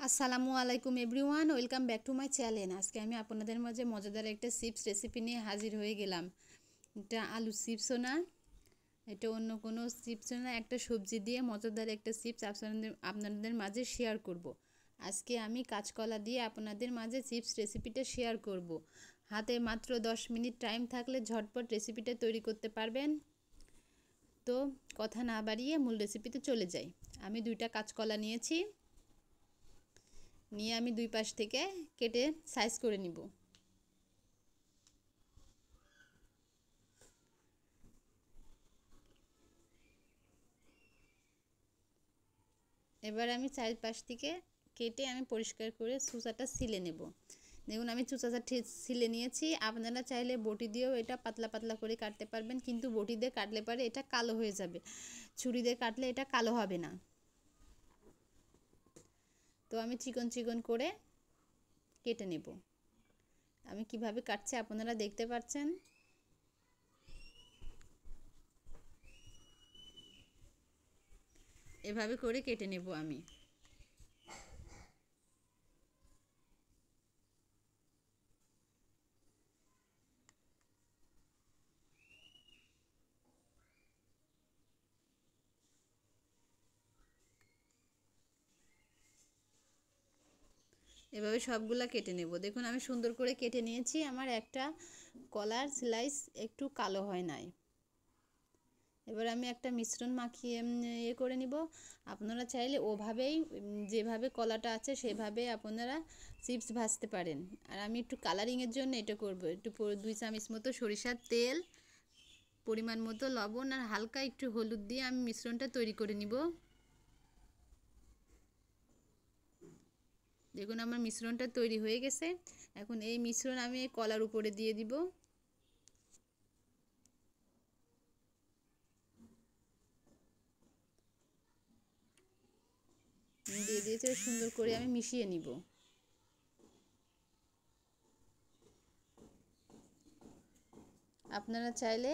আসসালামু আলাইকুম everyone, welcome back to my channel. আজকে আমি আপনাদের মাঝে মজাদার একটা চিপস রেসিপি নিয়ে হাজির হয়ে গেলাম। এটা আলু চিপসও না, এটা অন্য কোনো চিপসও না, একটা সবজি দিয়ে মজাদার একটা চিপস আপনাদের মাঝে শেয়ার করব। আজকে আমি কাঁচকলা দিয়ে আপনাদের মাঝে চিপস রেসিপিটা শেয়ার করব। হাতে মাত্র 10 মিনিট টাইম থাকলে ঝটপট রেসিপিটা তৈরি করতে পারবেন। তো কথা না বাড়িয়ে মূল রেসিপিতে চলে যাই। আমি 2টা কাঁচকলা নিয়েছি, নিয়ে আমি দুই পাশ থেকে কেটে সাইজ করে নিব। এবার আমি চারপাশ থেকে কেটে আমি পরিষ্কার করে চুচাটা ছিলে নেব। দেখুন আমি চুচাটা ছিলে নিয়েছি। আপনারা চাইলে বটি দিয়েও এটা পাতলা পাতলা করে কাটতে পারবেন, কিন্তু বটি দিয়ে কাটলে পারে এটা কালো হয়ে যাবে, ছুরি দিয়ে কাটলে এটা কালো হবে না। তো আমি চিকন চিকন করে কেটে নেব। আমি কিভাবে কাটছি আপনারা দেখতে পাচ্ছেন। এভাবে করে কেটে নেব আমি। এভাবে সবগুলা কেটে নেব। দেখুন আমি সুন্দর করে কেটে নিয়েছি। আমার একটা কলার স্লাইস একটু কালো হয় নাই। এবার আমি একটা মিশ্রণ মাখিয়ে করে নিব। আপনারা চাইলে ওভাবেই যেভাবে কলাটা আছে সেভাবে আপনারা চিপস ভাজতে পারেন। আর আমি একটু কালারিংয়ের জন্য এটা করব। একটু 2 চামচ মতো সরিষার তেল, পরিমাণ মতো লবণ আর হালকা একটু হলুদ দিয়ে আমি মিশ্রণটা তৈরি করে নিব। দেখুন আমার মিশ্রণটা তৈরি হয়ে গেছে। এখন এই মিশ্রণ আমি কলার উপরে দিয়ে দিব। দিয়ে দিয়েছে, সুন্দর করে আমি মিশিয়ে নিব। আপনারা চাইলে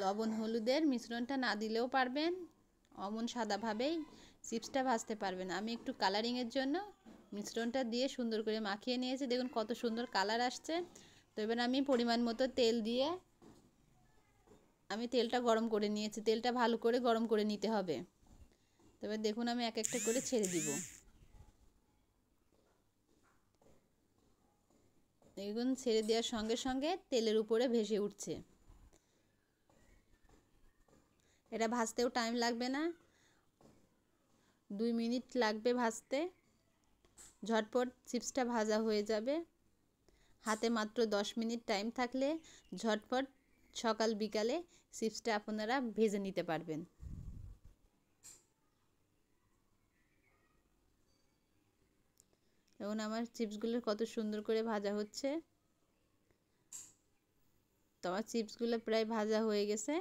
লবণ হলুদের মিশ্রণটা না দিলেও পারবেন, অমন সাদাভাবেই চিপসটা ভাজতে পারবেন। আমি একটু কালারিংয়ের জন্য মিশ্রণটা দিয়ে সুন্দর করে মাখিয়ে নিয়েছি। দেখুন কত সুন্দর কালার আসছে। তো এবার আমি পরিমাণ মতো তেল দিয়ে আমি তেলটা গরম করে নিয়েছি। তেলটা ভালো করে গরম করে নিতে হবে। তবে দেখুন আমি এক একটা করে ছেড়ে দিব। দেখুন ছেড়ে দেওয়ার সঙ্গে সঙ্গে তেলের উপরে ভেসে উঠছে। এটা ভাজতেও টাইম লাগবে না, 2 মিনিট লাগবে ভাজতে। ঝটপট চিপসটা ভাজা হয়ে যাবে। হাতে মাত্র 10 মিনিট টাইম থাকলে ঝটপট সকাল বিকালে চিপসটা আপনারা ভেজে নিতে পারবেন। এখন আমার চিপসগুলো কত সুন্দর করে ভাজা হচ্ছে। তো আমার চিপসগুলো প্রায় ভাজা হয়ে গেছে।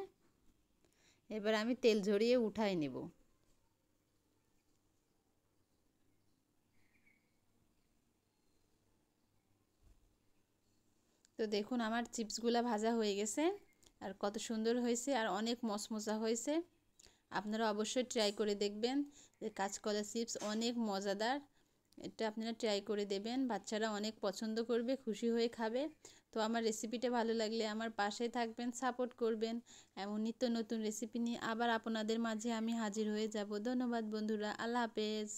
এবার আমি তেল ঝরিয়ে উঠাই নেব। তো দেখুন আমার চিপসগুলো ভাজা হয়ে গেছে, আর কত সুন্দর হয়েছে, আর অনেক মচমচা হয়েছে। আপনারা অবশ্যই ট্রাই করে দেখবেন। যে কাঁচকলা চিপস অনেক মজাদার, এটা আপনারা ট্রাই করে দেবেন। বাচ্চারা অনেক পছন্দ করবে, খুশি হয়ে খাবে। তো আমার রেসিপিটা ভালো লাগলে আমার পাশে থাকবেন, সাপোর্ট করবেন। এমন নিত্য নতুন রেসিপি নিয়ে আবার আপনাদের মাঝে আমি হাজির হয়ে যাব। ধন্যবাদ বন্ধুরা, আল্লাহ হাফেজ।